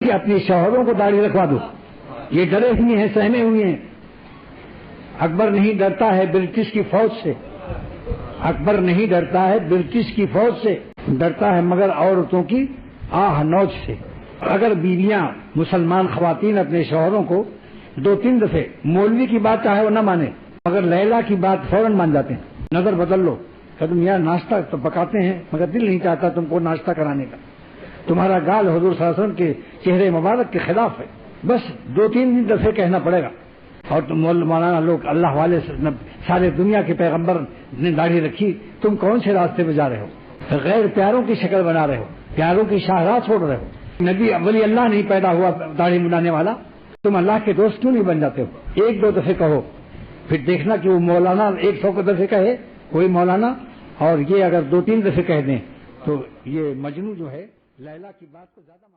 कि अपने शौहरों को दाढ़ी रखवा दो। ये डरे हुए हैं, सहमे हुए हैं। अकबर नहीं डरता है ब्रिटिश की फौज से, अकबर नहीं डरता है ब्रिटिश की फौज से, डरता है मगर औरतों की आह नौच से। अगर बीवियां मुसलमान खवातीन अपने शौहरों को 2-3 दफे मौलवी की बात चाहे वो न माने, मगर लैला की बात फौरन मान जाते हैं। नजर बदल लो, क्या तुम यार नाश्ता तो पकाते हैं मगर दिल नहीं चाहता तुमको नाश्ता कराने का, तुम्हारा गाल हुजूर सल्लल्लाहु अलैहि वसल्लम के चेहरे मुबारक के खिलाफ है। बस 2-3 दफे कहना पड़ेगा। और तुम मौलाना लोग अल्लाह वाले सारे दुनिया के पैगंबर ने दाढ़ी रखी, तुम कौन से रास्ते पे जा रहे हो? गैर प्यारों की शक्ल बना रहे हो, प्यारों की शाहराह छोड़ रहे हो। नबी वली अल्लाह नहीं पैदा हुआ दाढ़ी मुड़ाने वाला, तुम अल्लाह के दोस्त क्यों नहीं बन जाते हो? 1-2 दफे कहो, फिर देखना कि वो मौलाना 100 दफे कहे कोई मौलाना, और ये अगर 2-3 दफे कह दें तो ये मजनू जो है लैला की बात को ज्यादा